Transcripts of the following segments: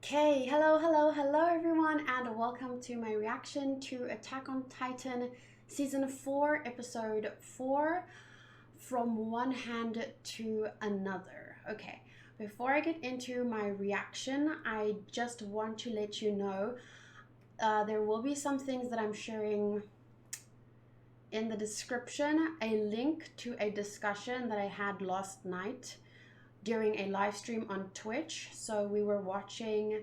Okay, hello everyone, and welcome to my reaction to Attack on Titan Season 4, Episode 4, From One Hand to Another. Okay, before I get into my reaction, I just want to let you know there will be some things that I'm sharing in the description, a link to a discussion that I had last night during a live stream on Twitch. So we were watching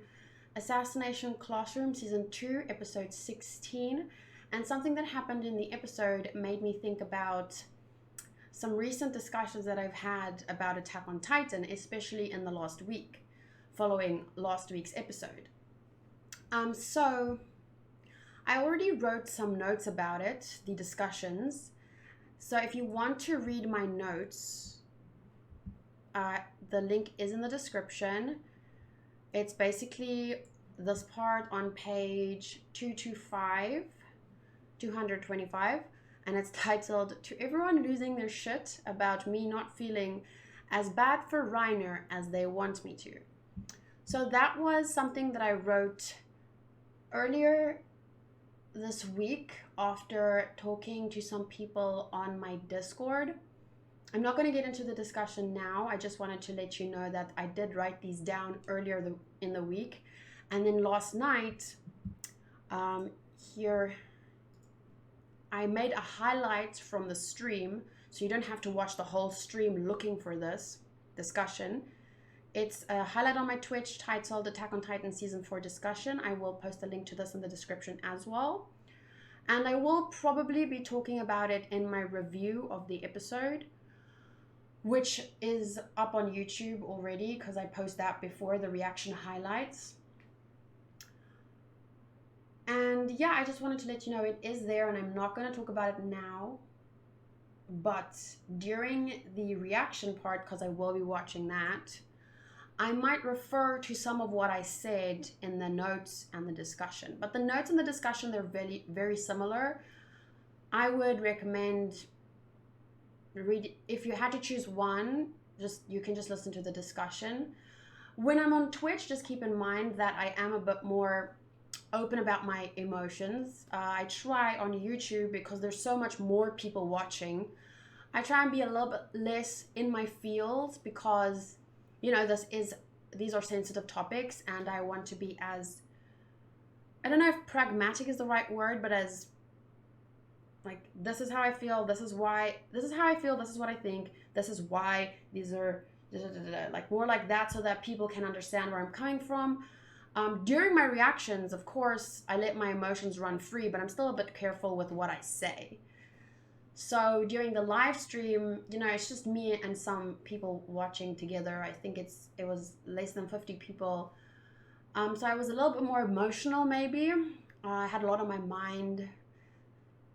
Assassination Classroom Season 2, Episode 16, and something that happened in the episode made me think about some recent discussions that I've had about Attack on Titan, especially in the last week, following last week's episode. So I already wrote some notes about it, the discussions. So if you want to read my notes, the link is in the description. It's basically this part on page 225, and it's titled, "To everyone losing their shit about me not feeling as bad for Reiner as they want me to." So that was something that I wrote earlier this week after talking to some people on my Discord. I'm not going to get into the discussion now. I just wanted to let you know that I did write these down earlier in the week. And then last night, here, I made a highlight from the stream, so you don't have to watch the whole stream looking for this discussion. It's a highlight on my Twitch titled Attack on Titan Season 4 Discussion. I will post a link to this in the description as well. And I will probably be talking about it in my review of the episode, which is up on YouTube already because I post that before the reaction highlights. And yeah, I just wanted to let you know it is there, and I'm not going to talk about it now. But during the reaction part, because I will be watching that, I might refer to some of what I said in the notes and the discussion. But the notes and the discussion, they're very, very similar. I would recommend read, if you had to choose one, you can just listen to the discussion. When I'm on Twitch, just keep in mind that I am a bit more open about my emotions. I try on YouTube, because there's so much more people watching, I try and be a little bit less in my feels, because you know these are sensitive topics, and I want to be as, I don't know if pragmatic is the right word, but as like, this is how I feel, this is why, this is how I feel, this is what I think, this is why, these are like more like that, so that people can understand where I'm coming from. During my reactions, of course, I let my emotions run free, but I'm still a bit careful with what I say. So during the live stream, you know, it's just me and some people watching together. I think it was less than 50 people. So I was a little bit more emotional maybe. I had a lot on my mind.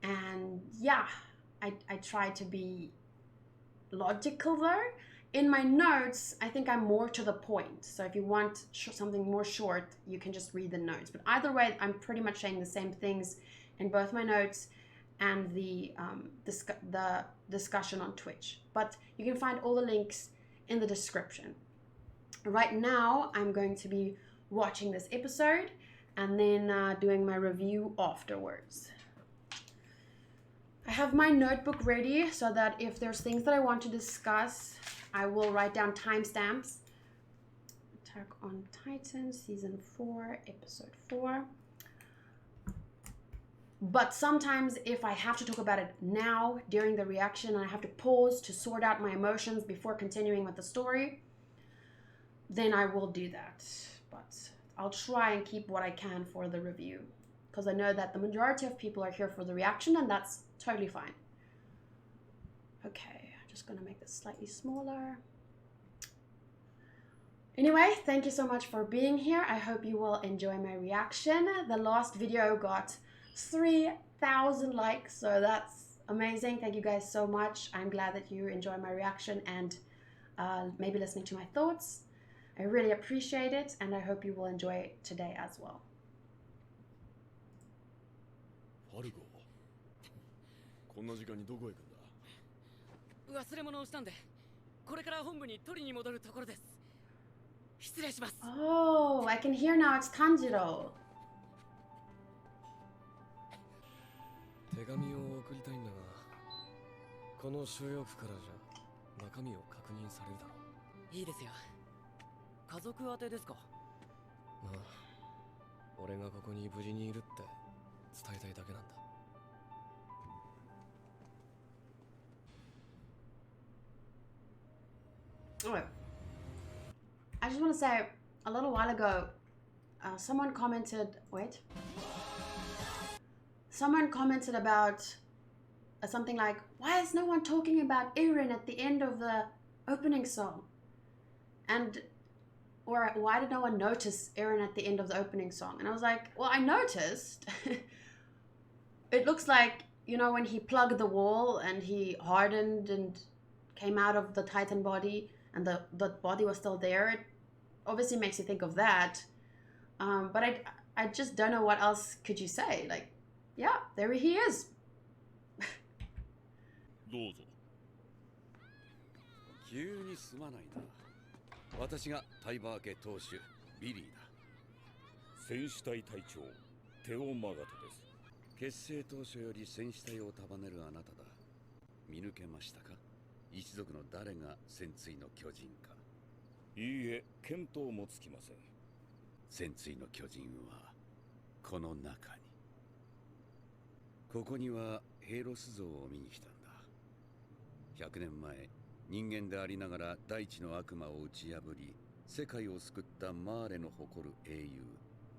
And yeah, I tried to be logical there. In my notes, I think I'm more to the point. So if you want something more short, you can just read the notes. But either way, I'm pretty much saying the same things in both my notes and the discussion on Twitch. But you can find all the links in the description. Right now, I'm going to be watching this episode and then doing my review afterwards. I have my notebook ready so that if there's things that I want to discuss, I will write down timestamps. Attack on Titan, Season 4, Episode 4. But sometimes if I have to talk about it now during the reaction and I have to pause to sort out my emotions before continuing with the story, then I will do that. But I'll try and keep what I can for the review, because I know that the majority of people are here for the reaction, and that's totally fine. Okay, I'm just gonna make this slightly smaller. Anyway, thank you so much for being here. I hope you will enjoy my reaction. The last video got 3,000 likes, so that's amazing. Thank you guys so much. I'm glad that you enjoy my reaction and maybe listening to my thoughts. I really appreciate it, and I hope you will enjoy it today as well. こんな時間にどこへ行くんだ。忘れ物をしたんで、これから本部に取りに戻るところです。Oh, I can hear now it's Tanjiro. 手紙を送りたいんだが、この収容区からじゃ中身を確認されるだろう。いいですよ。家族宛てですか？まあ、俺がここに無事にいるって伝えたいだけなんだ。Oh, I just want to say, a little while ago, someone commented, someone commented about something like, why is no one talking about Eren at the end of the opening song? Or why did no one notice Eren at the end of the opening song? And I was like, well, I noticed. It looks like, you know, when he plugged the wall and he hardened and came out of the Titan body and the body was still there, it obviously makes you think of that. But I just don't know what else could you say. Like, yeah, there he is. どうぞ。急にすまないな。私がタイバー家当主ビリーだ。戦士隊隊長テオマガトです。結成当初より戦士隊を束ねるあなただ。見抜けましたか？一族の誰が戦鎚の巨人か。いいえ、見当もつきません。戦鎚の巨人はこの中に。ここにはヘイロス像を見に来たんだ。100年前、人間でありながら大地の悪魔を打ち破り、世界を救ったマーレの誇る英雄、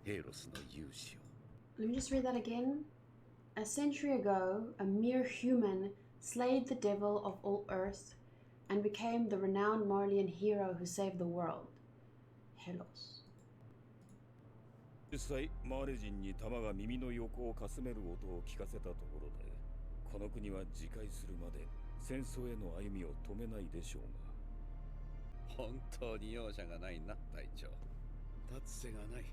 ヘイロスの勇姿を。Let me just read that again. A century ago, a mere human slayed the devil of all earth and became the renowned Marleyan hero who saved the world. Helos. 実際、マーレ人に弾が耳の横をかすめる音を聞かせたところで、この国は自戒するまで戦争への歩みを止めないでしょうが。本当に容赦がないな、隊長。立つ瀬がない。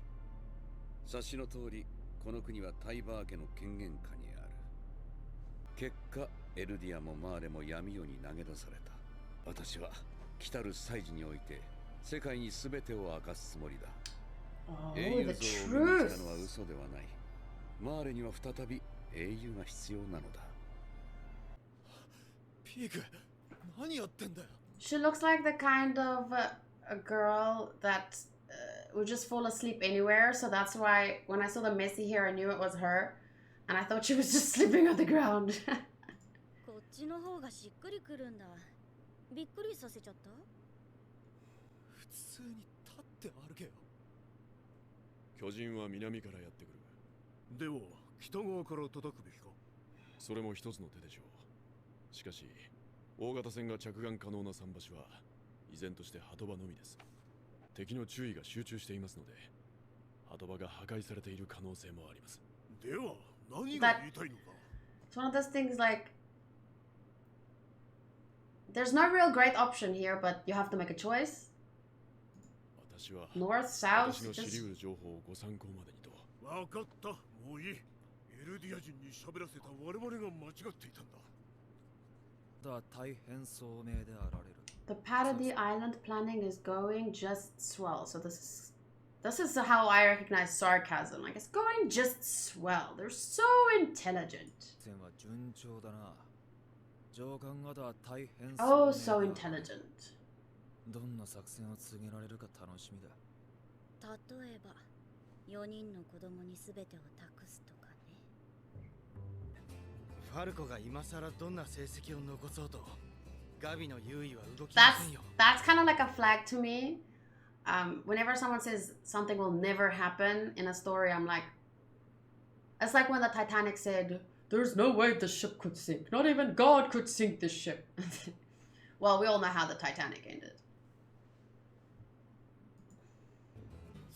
察しの通り、この国はタイバー家の権限下にある。結果、エルディアもマーレも闇夜に投げ出された。私は来たる祭事において世界に全てを明かすつもりだ。英雄像を見に来たのは嘘ではない。マーレには再び英雄が必要なのだ。ピーク、何やってんだよ。She looks like the kind of a girl that would just fall asleep anywhere, so that's why when I saw the messy hair I knew it was her, and I thought she was just sleeping on the ground. こっちの方がしっくりくるんだ。びっくりさせちゃった？普通に立って歩けよ。巨人は南からやってくる。では北側から叩くべきか？それも一つの手でしょう。しかし大型船が着岸可能な桟橋は依然として鳩場のみです。敵の注意が集中していますので、鳩場が破壊されている可能性もあります。では何が言いたいのか？ It's one of those things like there's no real great option here, but you have to make a choice. North, south, 私の知り得る情報をご参考までにと。分かった、もういい。エルディア人に喋らせた我々が間違っていたんだ。大変聡明であられる。The Paradis Island planning is going just swell. So this is how I recognize sarcasm. Like, it's going just swell. They're so intelligent. Oh, so intelligent. どんな作戦を告げられるか楽しみだ。例えば4人の子供に全てを託すとかね。ファルコが今さらどんな成績を残そうとガビの優位は動きませんよ。That's kind of like a flag to me. Whenever someone says something will never happen in a story, I'm like, it's like when the Titanic said, "There's no way the ship could sink. Not even God could sink this ship." Well, we all know how the Titanic ended.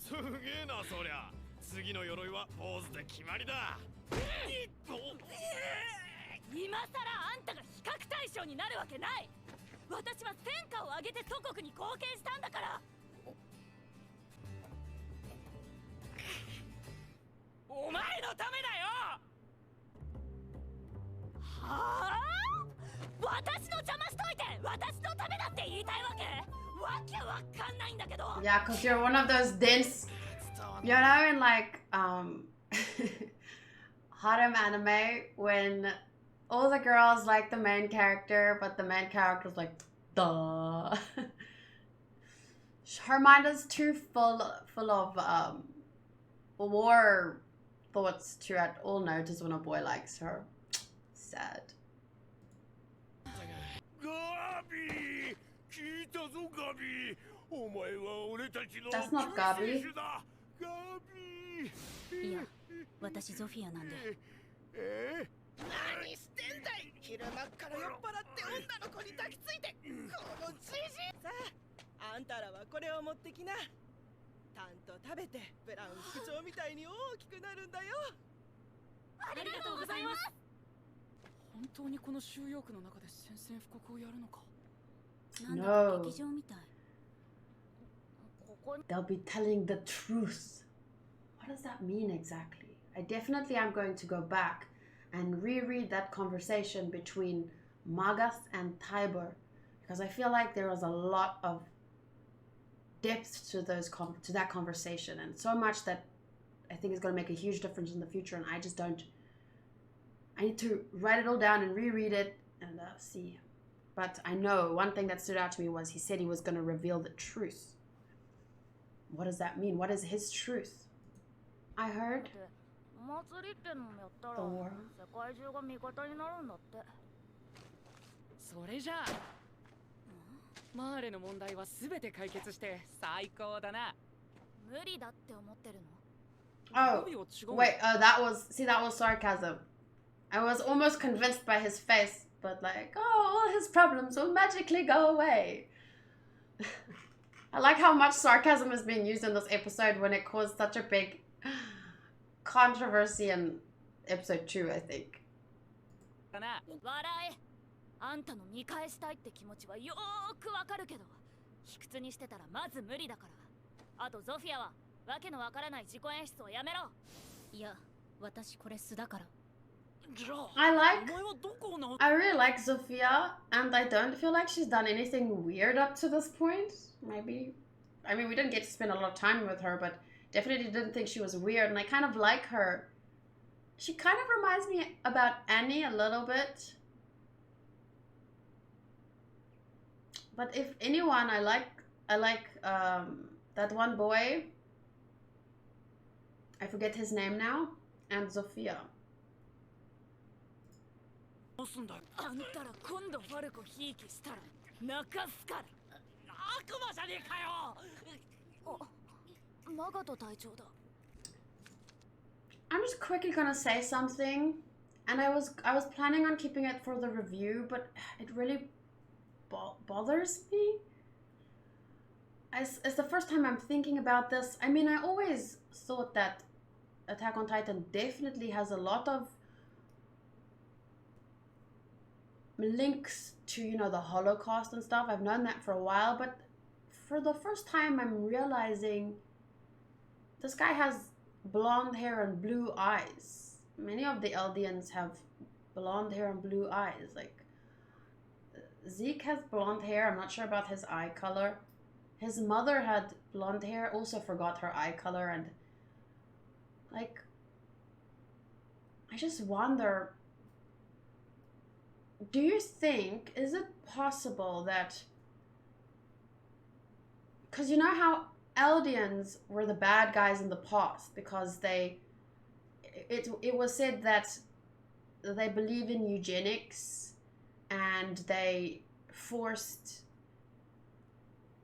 すげえな、そりゃ。次の鎧はポーズで決まりだ。今さらあんたが比較対象になるわけない。私は戦果を上げて祖国に貢献したんだから。お前のためだよ。はあ？私の邪魔しといて私のためだって言いたいわけ？ Yeah, because you're one of those dense, you know, in like harem anime when all the girls like the main character, but the main character's like, duh. Her mind is too full of war thoughts to at all notice when a boy likes her. Sad. That's not Gabi. いや、私ゾフィアなんで。何してんだい。昼間から酔っ払って女の子に抱きついて、このじじい。さあ、あんたらはこれを持ってきな。たんと食べてブラウン副長みたいに大きくなるんだよ。ありがとうございます。本当にこの収容区の中で宣戦布告をやるのか。なんだか劇場みたい。 They'll be telling the truth. What does that mean exactly? I definitely am going to go back and reread that conversation between Magas and Tiber, because I feel like there was a lot of depth to that conversation, and so much that I think is going to make a huge difference in the future, and I just don't. I need to write it all down and reread it and see. But I know one thing that stood out to me was he said he was going to reveal the truth. What does that mean? What is his truth? I heard the war. それじゃあマーレの問題はすべて解決して最高だな。無理だって思ってるの。 Oh, wait, that was sarcasm. I was almost convinced by his face, but like, oh, all his problems will magically go away. I like how much sarcasm is being used in this episode when it caused such a big controversy in episode 2, I think. 笑え。あんたの見返したいって気持ちはよーくわかるけど、卑屈にしてたらまず無理だから。あとゾフィアはわけのわからない自己演出をやめろ。いや、私これ素だから。I really like Zofia, and I don't feel like she's done anything weird up to this point. Maybe, I mean, we didn't get to spend a lot of time with her, but definitely didn't think she was weird, and I kind of like her. She kind of reminds me about Annie a little bit. But if anyone, I like that one boy. I forget his name now, and Zofia. あんたら今度ファルコひいきしたら泣かすから。悪魔じゃねえかよ。あ、マガト隊長だ。I'm just quickly gonna say something, and I was planning on keeping it for the review, but it really bothers me. It's the first time I'm thinking about this. I mean, I always thought that Attack on Titan definitely has a lot of links to, you know, the Holocaust and stuff. I've known that for a while, but for the first time I'm realizing this guy has blonde hair and blue eyes. Many of the Eldians have blonde hair and blue eyes. Like, Zeke has blonde hair. I'm not sure about his eye color. His mother had blonde hair, also forgot her eye color, and like, I just wonder, do you think, is it possible that, because you know how Eldians were the bad guys in the past because it was said that they believe in eugenics and they forced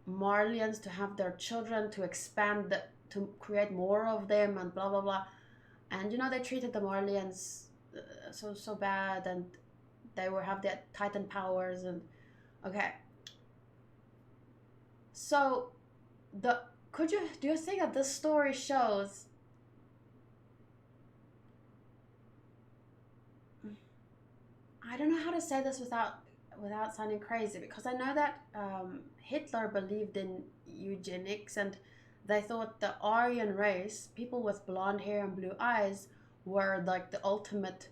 Marlians to have their children, to expand, to create more of them, and blah blah blah, and you know they treated the Marlians so bad, and they will have their Titan powers, and okay. So do you think that this story shows I don't know how to say this without sounding crazy, because I know that Hitler believed in eugenics, and they thought the Aryan race, people with blonde hair and blue eyes, were like the ultimate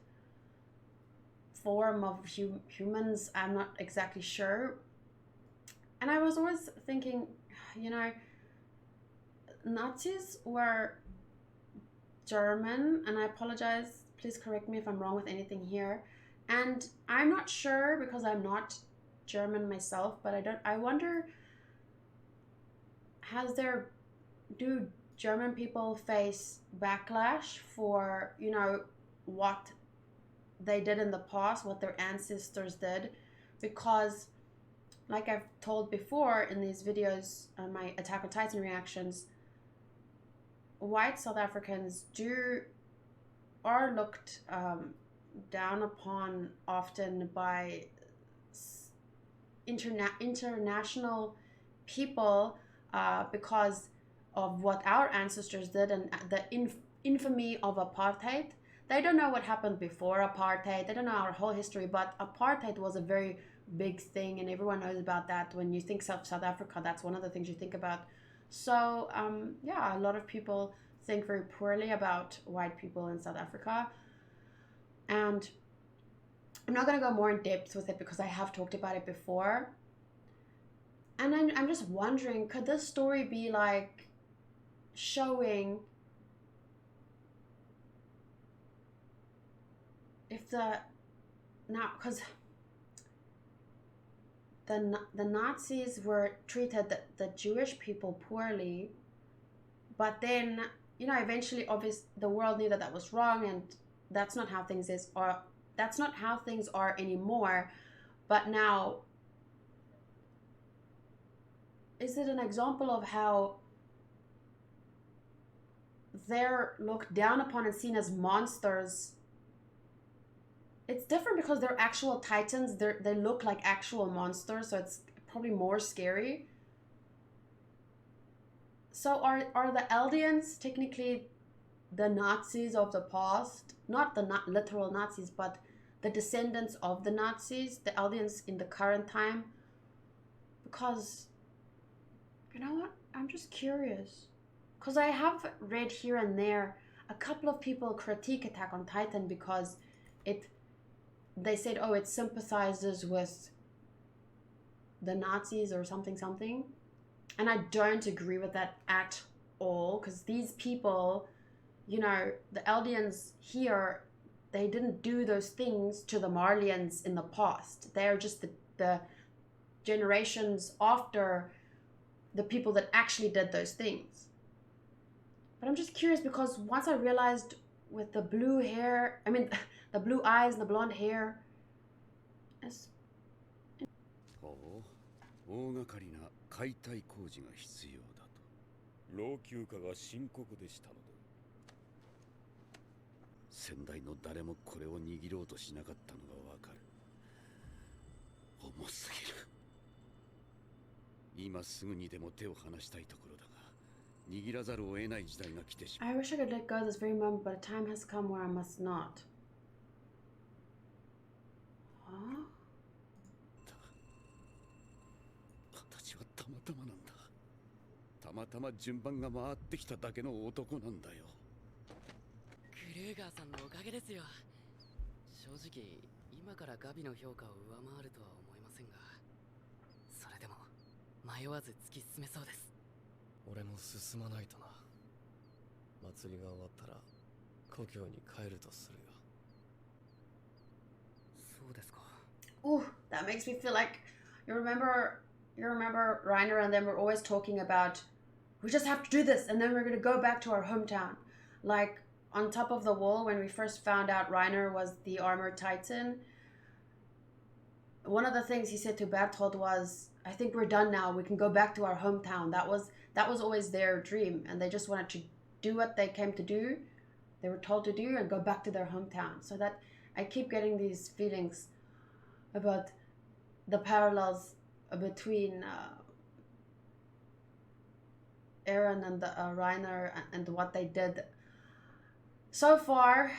form of humans. I'm not exactly sure. And I was always thinking, you know, Nazis were German, and I apologize, please correct me if I'm wrong with anything here. And I'm not sure because I'm not German myself, but I wonder, do German people face backlash for, you know, what they did in the past, what their ancestors did? Because like I've told before in these videos, my Attack on Titan reactions, white South Africans are looked down upon often by international people because of what our ancestors did and the infamy of apartheid. They don't know what happened before apartheid. They don't know our whole history, but apartheid was a very big thing, and everyone knows about that. When you think of South Africa, that's one of the things you think about. So yeah, a lot of people think very poorly about white people in South Africa, and I'm not going to go more in depth with it because I have talked about it before. And I'm just wondering, could this story be like showing if because the Nazis were treated the Jewish people poorly, but then, you know, eventually obviously the world knew that was wrong, and that's not how things that's not how things are anymore. But now, is it an example of how they're looked down upon and seen as monsters? It's different because they're actual titans. They look like actual monsters, so it's probably more scary. So are the Eldians technically the Nazis of the past? Not the literal Nazis, but the descendants of the Nazis, the Eldians in the current time? Because, you know what? I'm just curious. Because I have read here and there a couple of people critique Attack on Titan because they said, oh, it sympathizes with the Nazis or something. And I don't agree with that at all, because these people, you know, the Eldians here, they didn't do those things to the Marlians in the past. They're just the generations after the people that actually did those things. But I'm just curious because once I realized with the blue hair, I mean, the blue eyes and the blonde hair. 大掛かりな解体工事が必要だと。老朽化が深刻でしたので。先代の誰もこれを握ろうとしなかったのがわかる。重すぎる。今すぐにでも手を離したいところだが、握らざるを得ない時代が来てしまう。I wish I could let go this very moment, but a time has come where I must not. Huh? 私はたまたまなんだ。たまたま順番が回ってきただけの男なんだよ。クルーガーさんのおかげですよ。正直今からガビの評価を上回るとは思いませんが、それでも迷わず突き進めそうです。俺も進まないとな。祭りが終わったら故郷に帰るとするよ。そうですか。Ooh, that makes me feel like you remember Reiner and them were always talking about, we just have to do this and then we're going to go back to our hometown. Like on top of the wall, when we first found out Reiner was the armored titan, one of the things he said to Berthold was, I think we're done now, we can go back to our hometown. That was always their dream, and they just wanted to do what they came to do, they were told to do, and go back to their hometown. So that I keep getting these feelings about the parallels between Eren and Reiner and what they did. So far,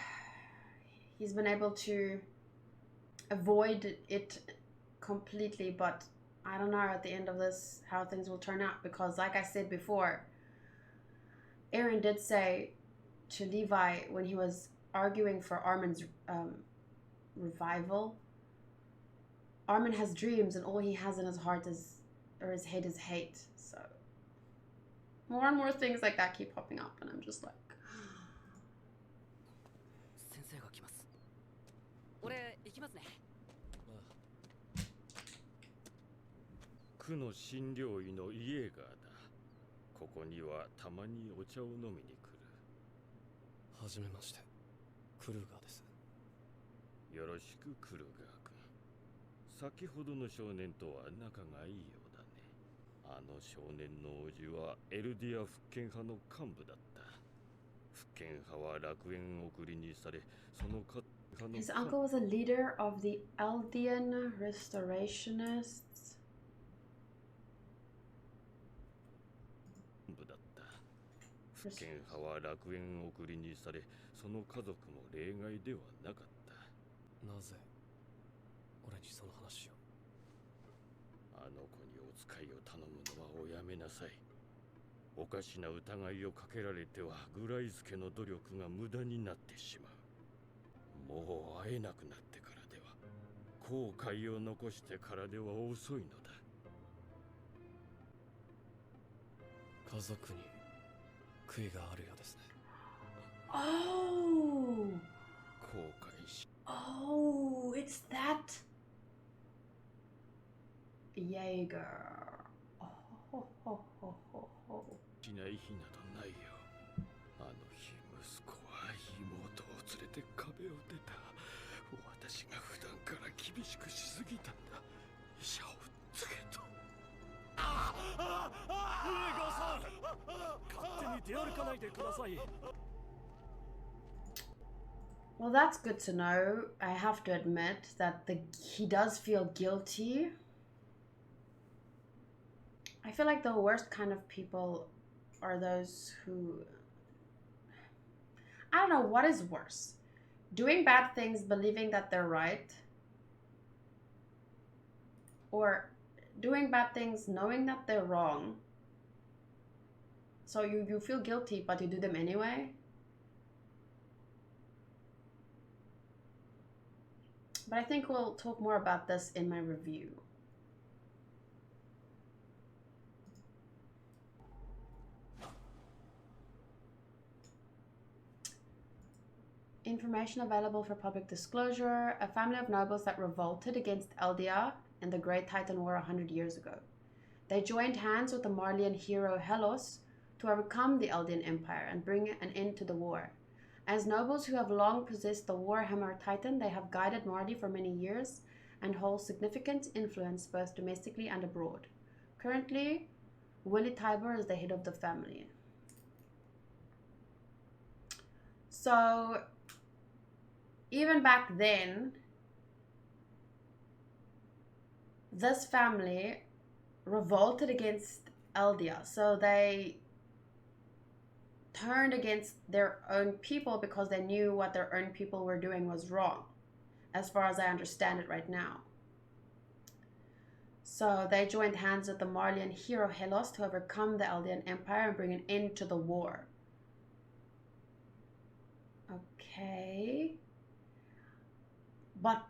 he's been able to avoid it completely, but I don't know at the end of this how things will turn out, because like I said before, Eren did say to Levi when he was arguing for Armin's revival, Armin has dreams and all he has in his heart is or his head is hate. So more and more things like that keep popping up, and I'm just like, 先生が来ます。俺行きますね。区の診療医のイエーガーだ。ここにはたまにお茶を飲みに来る。はじめまして、クルーガーです。よろしくクルーガー君。先ほどの少年とは仲がいいようだね。あの少年の叔父はエルディア復権派の幹部だった。復権派は楽園送りにされ、そのか his uncle was a leader of the Eldian restorationists. 部だった。復権派は楽園送りにされ、その家族も例外ではなかった。なぜ俺にその話を。あの子にお使いを頼むのはおやめなさい。おかしな疑いをかけられてはグライスケの努力が無駄になってしまう。もう会えなくなってからでは、後悔を残してからでは遅いのだ。家族に悔いがあるようですね。Oh, 後悔し oh, it's that Jaeger. Oh, ho, ho, ho, ho, ho. しない日などないよ。あの日息子は妹を連れて壁を出た。私が普段から厳しくしすぎたんだ。医者をつけと。Well, that's good to know. I have to admit that he does feel guilty. I feel like the worst kind of people are those who... I don't know what is worse. Doing bad things, believing that they're right. Or doing bad things, knowing that they're wrong. So you feel guilty, but you do them anyway. But I think we'll talk more about this in my review. Information available for public disclosure. A family of nobles that revolted against Eldia in the Great Titan War 100 years ago. They joined hands with the Marlian hero Hellos to overcome the Eldian Empire and bring an end to the war. As nobles who have long possessed the Warhammer Titan, they have guided Mardi for many years and hold significant influence both domestically and abroad. Currently, Willie Tybor is the head of the family. So, even back then, this family revolted against Eldia. So they turned against their own people because they knew what their own people were doing was wrong, as far as I understand it right now. So they joined hands with the Marlian hero Hellos to overcome the Eldian Empire and bring an end to the war. Okay. But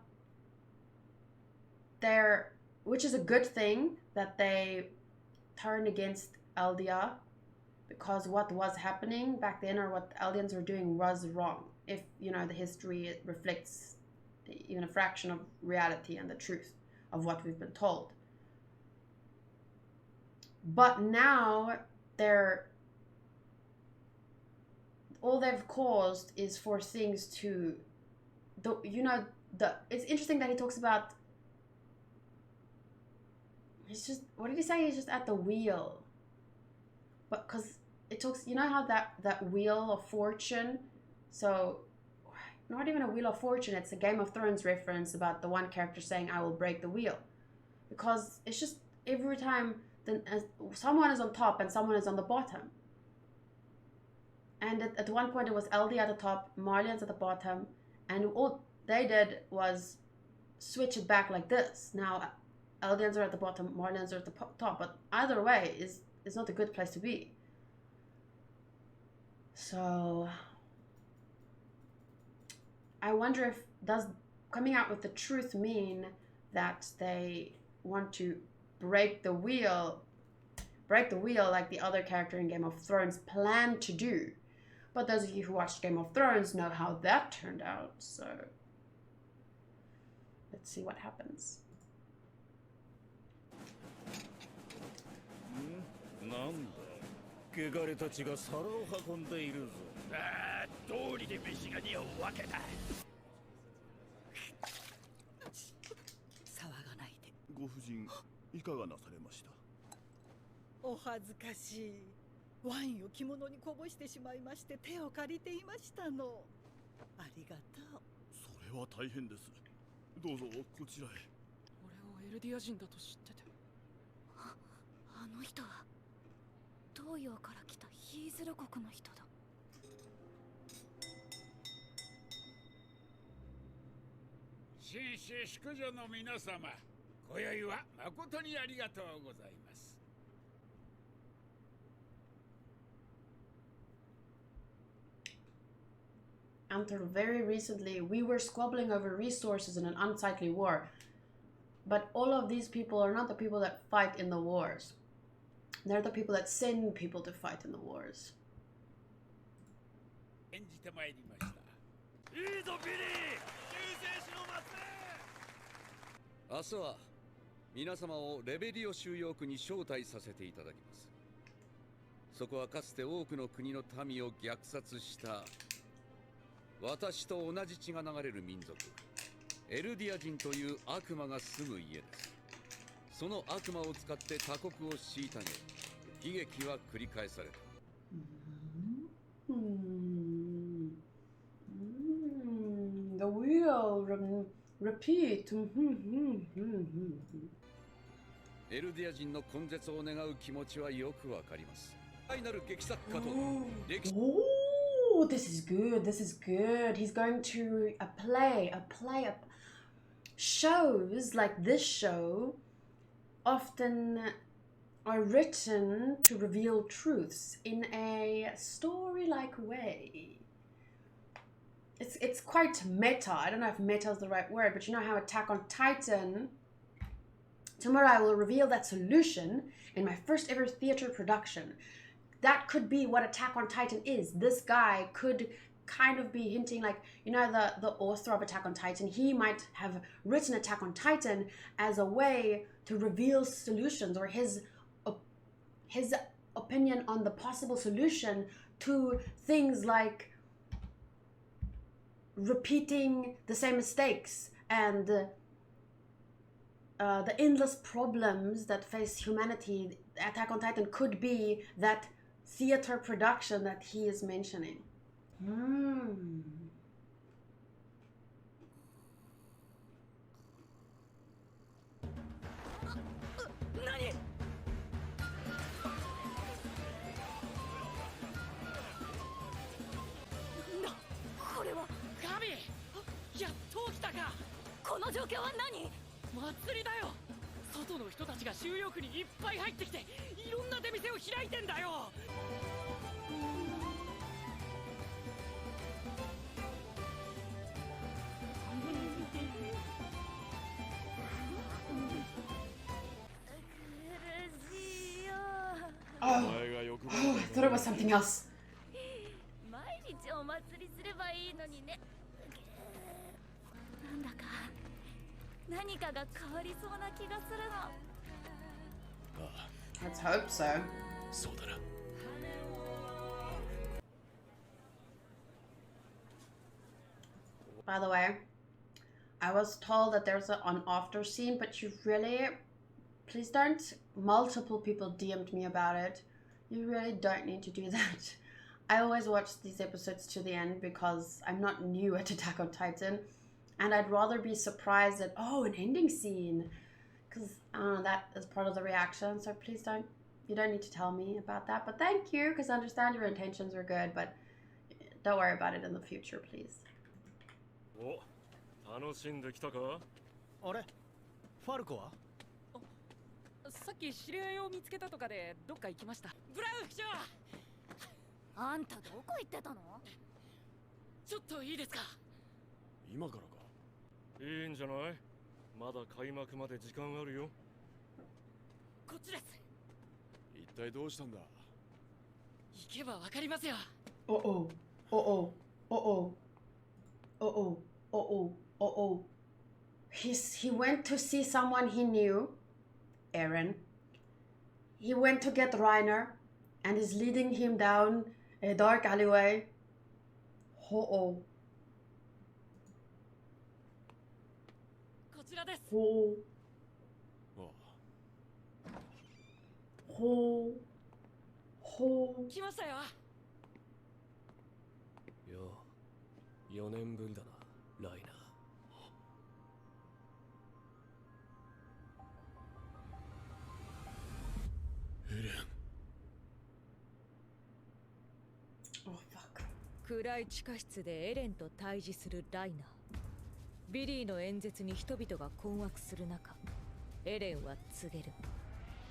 which is a good thing that they turned against Eldia, because what was happening back then, or what the Eldians were doing, was wrong. If, you know, the history reflects even a fraction of reality and the truth of what we've been told. But now all they've caused is for things to, it's interesting that he talks about, he's just, what did he say? He's just at the wheel. But because it talks, you know how that wheel of fortune, so not even a wheel of fortune, it's a Game of Thrones reference about the one character saying, I will break the wheel. Because it's just every time someone is on top and someone is on the bottom. And at one point it was LD at the top, Marlian's at the bottom, and all they did was switch it back like this. Now Eldians are at the bottom, Marlians are at the top, but either way is not a good place to be. So I wonder if does coming out with the truth mean that they want to break the wheel like the other character in Game of Thrones planned to do. But those of you who watched Game of Thrones know how that turned out, so let's see what happens. なんだ汚れたちが皿を運んでいるぞ。ああ、道理で飯が匂うわけだ。騒がないで。ご婦人、いかがなされました？お恥ずかしい。ワインを着物にこぼしてしまいまして手を借りていましたの。ありがとう。それは大変です。どうぞこちらへ。俺をエルディア人だと知ってて。あの人は東洋から来たヒーズル国の人だ。紳士淑女の皆様、今宵は誠にありがとうございます。Until very recently, we were squabbling over resources in an unsightly war. But all of these people are not the people that fight in the wars. They're the people that send people to fight in the wars. 演じてまいりました。いいぞビリー。救世主の末裔。明日は皆様をレベリオ収容区に招待させていただきます。そこはかつて多くの国の民を虐殺した私と同じ血が流れる民族エルディア人という悪魔が住む家です。その悪魔を使って他国を虐げ、悲劇は繰り返された。The wheel repeat. エルディア人の根絶を願う気持ちはよくわかります。ファイナル劇作家と歴史 Oh, this is good. This is good. He's going to a play. Shows like this show often are written to reveal truths in a story-like way. It's quite meta. I don't know if meta is the right word, but you know how Attack on Titan. Tomorrow I will reveal that solution in my first ever theater production. That could be what Attack on Titan is. This guy could kind of be hinting, like, you know, the author of Attack on Titan, he might have written Attack on Titan as a way to reveal solutions, or his opinion on the possible solution to things like repeating the same mistakes and the endless problems that face humanity. Attack on Titan could be that theater production that he is mentioning. Nani? 祭りだよ。外の人たちが収容区にいっぱい入ってきて、いろんな出店を開いてんだよ。Oh, I thought it was something else. 毎日お祭りすればいいのにね。なんだか何かが変わりそうな気がするの。Let's hope so. そうだな。By the way, I was told that there's an after scene, but you really, please don't. Multiple people DM'd me about it. You really don't need to do that. I always watch these episodes to the end because I'm not new at Attack on Titan, and I'd rather be surprised at, oh, an ending scene, because that is part of the reaction. So please don't, you don't need to tell me about that. But thank you, because I understand your intentions were good, but don't worry about it in the future, please. お、楽しんできたか？あれ、ファルコは？さっき知り合いを見つけたとかでどっか行きました。ブラウン副長。あんたどこ行ってたの？ちょっといいですか？今からか。いいんじゃない？まだ開幕まで時間あるよ。こっちです。一体どうしたんだ。行けばわかりますよ。Uh-oh. Uh-oh. Uh-oh. Uh-oh. Uh-oh. Uh-oh. He went to see someone he knew, Eren. He went to get Reiner and is leading him down a dark alleyway. Uh-oh. こちらです。Oh. あ Oh. Oh. 来ましたよ。よう、4年ぶりだな、ライナー。エレン。Oh, fuck. 暗い地下室でエレンと対峙するライナー。ビリーの演説に人々が困惑する中、エレンは告げる。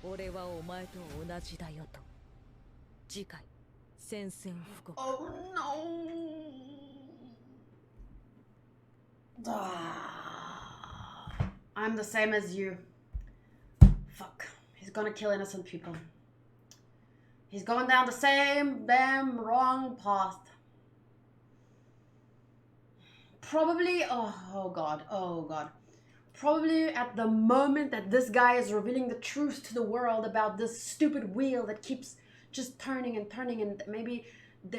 俺はお前と同じだよと。次回、宣戦布告。Oh no. I'm the same as you. Fuck. He's gonna kill innocent people. He's going down the same damn wrong path. Probably, oh god, probably at the moment that this guy is revealing the truth to the world about this stupid wheel that keeps just turning and turning, and maybe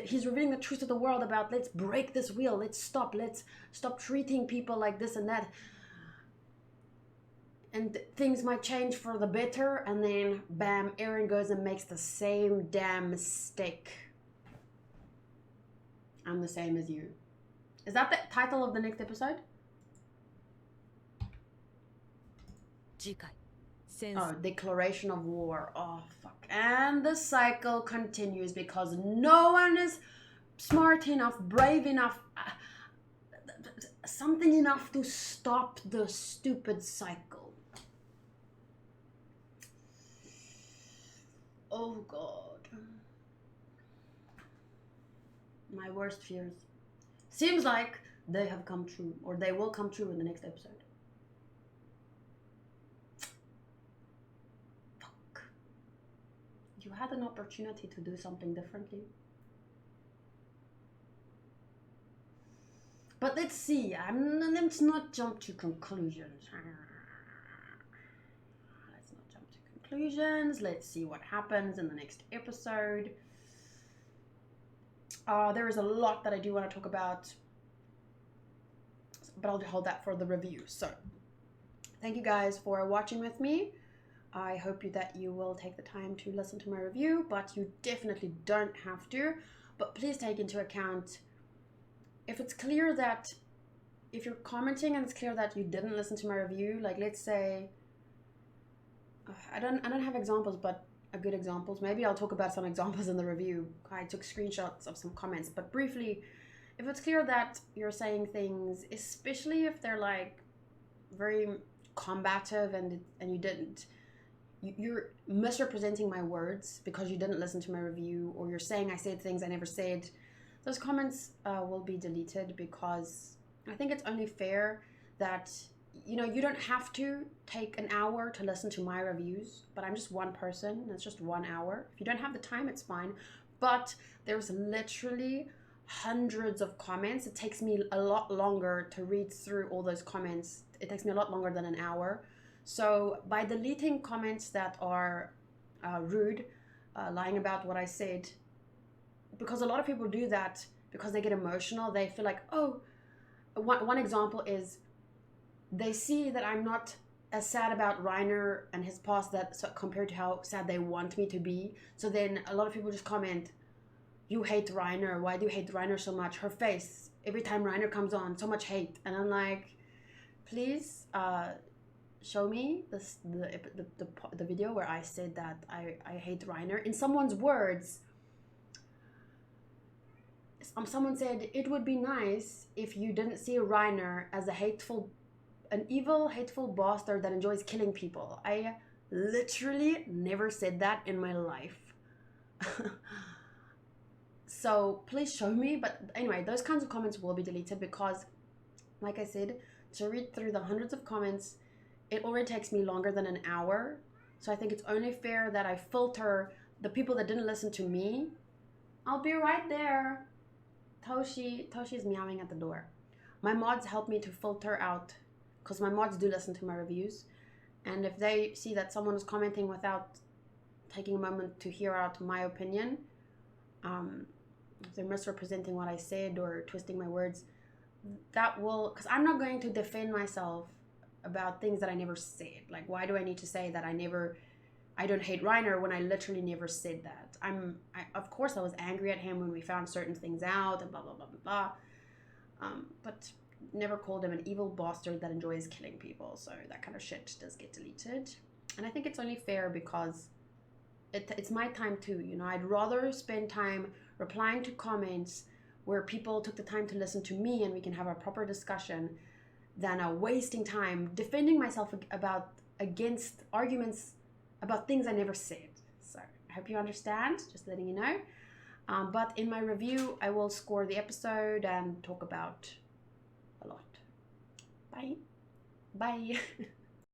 he's revealing the truth to the world about let's break this wheel, let's stop treating people like this and that, and things might change for the better, and then bam, Eren goes and makes the same damn mistake. I'm the same as you. Is that the title of the next episode? Oh, Declaration of War. Oh, fuck. And the cycle continues because no one is smart enough, brave enough, something enough to stop the stupid cycle. Oh, God. My worst fears. Seems like they have come true, or they will come true in the next episode. Fuck. You had an opportunity to do something differently. But let's see. Let's not jump to conclusions. Let's not jump to conclusions. Let's see what happens in the next episode. There is a lot that I do want to talk about, but I'll hold that for the review. So, thank you guys for watching with me. I hope that you will take the time to listen to my review, but you definitely don't have to. But please take into account, if it's clear that, if you're commenting and it's clear that you didn't listen to my review, like let's say, I don't have examples, but good examples. Maybe I'll talk about some examples in the review. I took screenshots of some comments, but briefly, if it's clear that you're saying things, especially if they're like very combative and you're misrepresenting my words because you didn't listen to my review, or you're saying I said things I never said, those comments will be deleted, because I think it's only fair that, you know, you don't have to take an hour to listen to my reviews, but I'm just one person, and it's just 1 hour. If you don't have the time, it's fine. But there's literally hundreds of comments. It takes me a lot longer to read through all those comments. It takes me a lot longer than an hour. So by deleting comments that are rude, lying about what I said, because a lot of people do that because they get emotional. They feel like, oh, one example is, they see that I'm not as sad about Reiner and his past compared to how sad they want me to be. So then a lot of people just comment, you hate Reiner. Why do you hate Reiner so much? Her face, every time Reiner comes on, so much hate. And I'm like, please show me the video where I said that I hate Reiner. In someone's words, someone said, it would be nice if you didn't see Reiner as an evil, hateful bastard that enjoys killing people. I literally never said that in my life. So please show me. But anyway, those kinds of comments will be deleted because, like I said, to read through the hundreds of comments, it already takes me longer than an hour. So I think it's only fair that I filter the people that didn't listen to me. I'll be right there. Toshi's meowing at the door. My mods help me to filter out, because my mods do listen to my reviews. And if they see that someone is commenting without taking a moment to hear out my opinion, if they're misrepresenting what I said or twisting my words, that will, because I'm not going to defend myself about things that I never said. Like, why do I need to say that I don't hate Reiner when I literally never said that? Of course I was angry at him when we found certain things out and blah, blah, blah, blah, blah. But never called him an evil bastard that enjoys killing people. So that kind of shit does get deleted. And I think it's only fair because it's my time too. You know, I'd rather spend time replying to comments where people took the time to listen to me and we can have a proper discussion than wasting time defending myself against arguments about things I never said. So I hope you understand, just letting you know. But in my review, I will score the episode and talk about a lot. Bye. Bye.